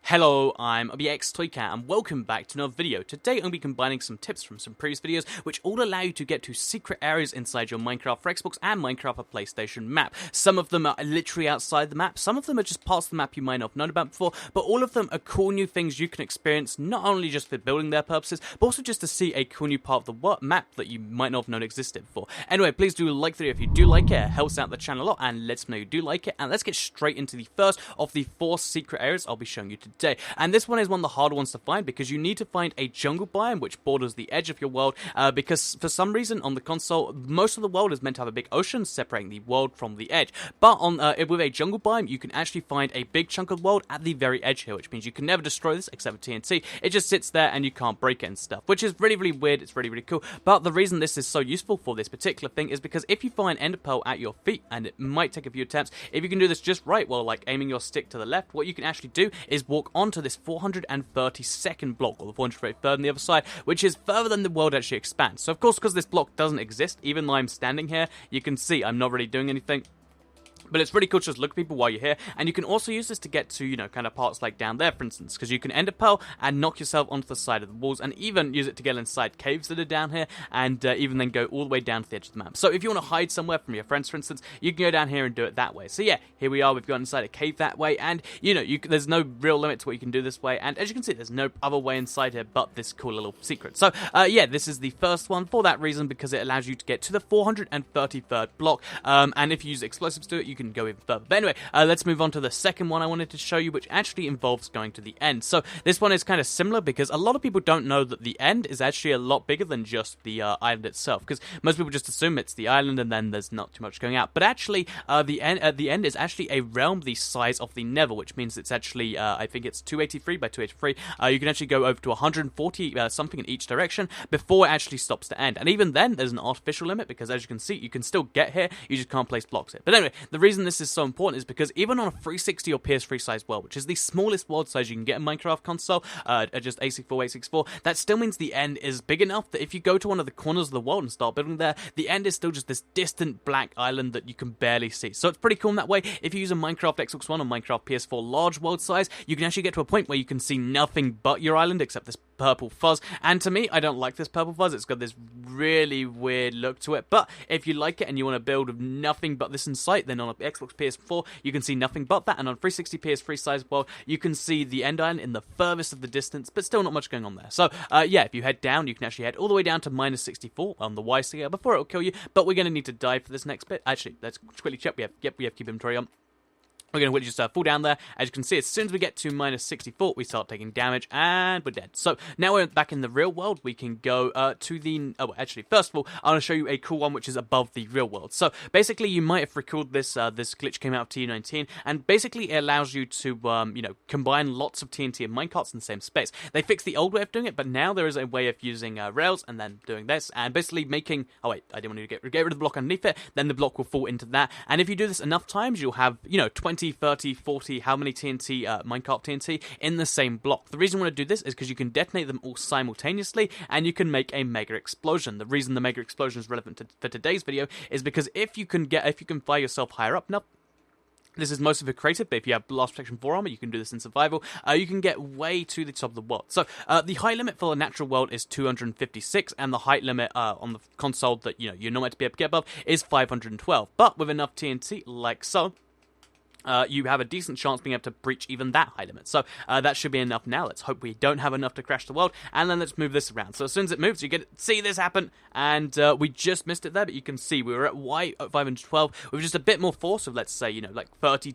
Hello, I'm Toycat and welcome back to another video. Today I'll be combining some tips from some previous videos which all allow you to get to secret areas inside your Minecraft for Xbox and Minecraft for PlayStation map. Some of them are literally outside the map, some of them are just parts of the map you might not have known about before, but all of them are cool new things you can experience, not only just for building their purposes, but also just to see a cool new part of the map that you might not have known existed before. Anyway, please do like the video if you do like it, it helps out the channel a lot and lets me know you do like it, and let's get straight into the first of the 4 secret areas I'll be showing you today. And this one is one of the harder ones to find because you need to find a jungle biome which borders the edge of your world because for some reason on the console most of the world is meant to have a big ocean separating the world from the edge, but on with a jungle biome you can actually find a big chunk of the world at the very edge here, which means you can never destroy this except for TNT. It just sits there and you can't break it and stuff, which is really weird. It's really cool, but the reason this is so useful for this particular thing is because if you find ender pearl at your feet, and it might take a few attempts, if you can do this just right, well, like aiming your stick to the left, what you can actually do is walk onto this 432nd block, or the 433rd on the other side, which is further than the world actually expands. So of course, because this block doesn't exist, even though I'm standing here, you can see I'm not really doing anything. But it's really cool to just look at people while you're here, and you can also use this to get to, you know, kind of parts like down there, for instance, because you can ender pearl and knock yourself onto the side of the walls, and even use it to get inside caves that are down here, and even then go all the way down to the edge of the map. So if you want to hide somewhere from your friends, for instance, you can go down here and do it that way. So yeah, here we are, we've got inside a cave that way, and, you know, there's no real limit to what you can do this way, and as you can see, there's no other way inside here but this cool little secret. So, yeah, this is the first one for that reason, because it allows you to get to the 433rd block, and if you use explosives to do it, you can go even further. But anyway, let's move on to the second one I wanted to show you, which actually involves going to the end. So this one is kind of similar because a lot of people don't know that the end is actually a lot bigger than just the island itself, because most people just assume it's the island and then there's not too much going out. But actually, the end is actually a realm the size of the nether, which means it's actually, I think it's 283 by 283. You can actually go over to 140 something in each direction before it actually stops to end. And even then, there's an artificial limit because, as you can see, you can still get here, you just can't place blocks here. But anyway, the reason this is so important is because even on a 360 or PS3 size world, which is the smallest world size you can get in Minecraft console, just 864, that still means the end is big enough that if you go to one of the corners of the world and start building there, the end is still just this distant black island that you can barely see. So it's pretty cool in that way. If you use a Minecraft Xbox One or Minecraft PS4 large world size, you can actually get to a point where you can see nothing but your island except this purple fuzz, and to me, I don't like this purple fuzz. It's got this really weird look to it, but if you like it and you want to build with nothing but this in sight, then on an Xbox PS4 you can see nothing but that, and on 360 PS3 size world you can see the end island in the furthest of the distance, but still not much going on there. So yeah, if you head down, you can actually head all the way down to -64 on the Y scale before it'll kill you, but we're going to need to die for this next bit. Actually, let's quickly check. We have keep inventory on. We're going to just fall down there. As you can see, as soon as we get to -64, we start taking damage, and we're dead. So now we're back in the real world. We can go to the... Oh, actually, first of all, I want to show you a cool one which is above the real world. So basically, you might have recalled this. This glitch came out of TU19, and basically it allows you to, you know, combine lots of TNT and minecarts in the same space. They fixed the old way of doing it, but now there is a way of using rails and then doing this, and basically making... Oh, wait, I didn't want to get rid of the block underneath it. Then the block will fall into that, and if you do this enough times, you'll have, you know, 20, 30, 40, how many TNT, minecart TNT in the same block. The reason I want to do this is because you can detonate them all simultaneously, and you can make a mega explosion. The reason the mega explosion is relevant for today's video is because if you can fire yourself higher up, now, this is mostly for creative, but if you have Blast Protection 4 armor, you can do this in survival. You can get way to the top of the world. So, the height limit for the natural world is 256, and the height limit on the console that, you know, you're not meant to be able to get above is 512. But with enough TNT, like so, you have a decent chance of being able to breach even that high limit. So that should be enough now. Let's hope we don't have enough to crash the world, and then let's move this around. So as soon as it moves, you get to see this happen, and we just missed it there, but you can see we were at Y at 512 with just a bit more force of, let's say, you know, like 30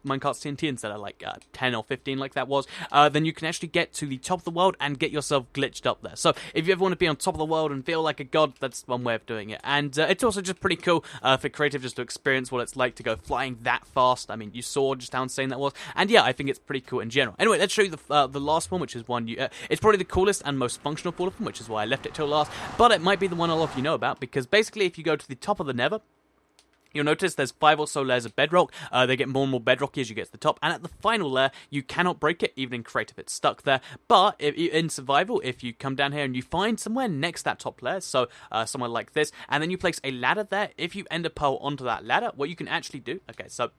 minecarts TNT instead of like 10 or 15 like that was. Then you can actually get to the top of the world and get yourself glitched up there. So if you ever want to be on top of the world and feel like a god, that's one way of doing it. And it's also just pretty cool for creative just to experience what it's like to go flying that fast. I mean, you saw just how insane that was, and yeah, I think it's pretty cool in general. Anyway, let's show you the last one, which is one it's probably the coolest and most functional of them, which is why I left it till last, but it might be the one a lot of you know about, because basically if you go to the top of the nether, you'll notice there's 5 or so layers of bedrock. They get more and more bedrocky as you get to the top, and at the final layer, you cannot break it, even in creative, it's stuck there. But in survival, if you come down here and you find somewhere next to that top layer, so somewhere like this, and then you place a ladder there, if you ender pearl onto that ladder, what you can actually do, okay, so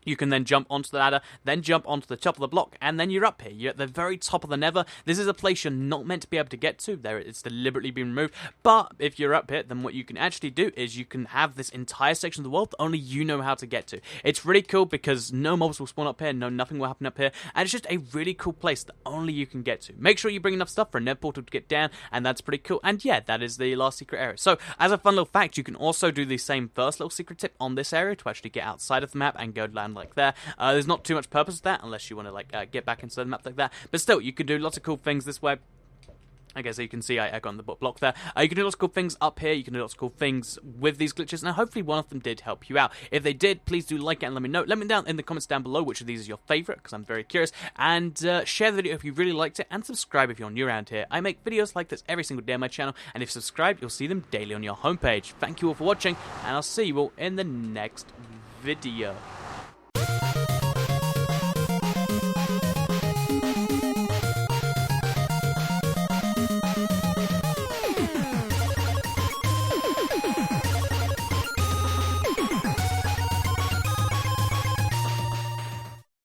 You can then jump onto the ladder, then jump onto the top of the block, and then you're up here. You're at the very top of the nether. This is a place you're not meant to be able to get to. There, it's deliberately been removed. But if you're up here, then what you can actually do is you can have this entire section of the world that only you know how to get to. It's really cool because no mobs will spawn up here, nothing will happen up here, and it's just a really cool place that only you can get to. Make sure you bring enough stuff for a nether portal to get down, and that's pretty cool. And yeah, that is the last secret area. So, as a fun little fact, you can also do the same first little secret tip on this area to actually get outside of the map and go land like there. There's not too much purpose to that unless you want to like get back inside the map like that. But still, you can do lots of cool things this way. Okay, so you can see I got on the block there. You can do lots of cool things up here. You can do lots of cool things with these glitches. Now, hopefully one of them did help you out. If they did, please do like it and let me know. Let me know in the comments down below which of these is your favourite, because I'm very curious. And share the video if you really liked it, and subscribe if you're new around here. I make videos like this every single day on my channel, and if you subscribe, you'll see them daily on your homepage. Thank you all for watching, and I'll see you all in the next video.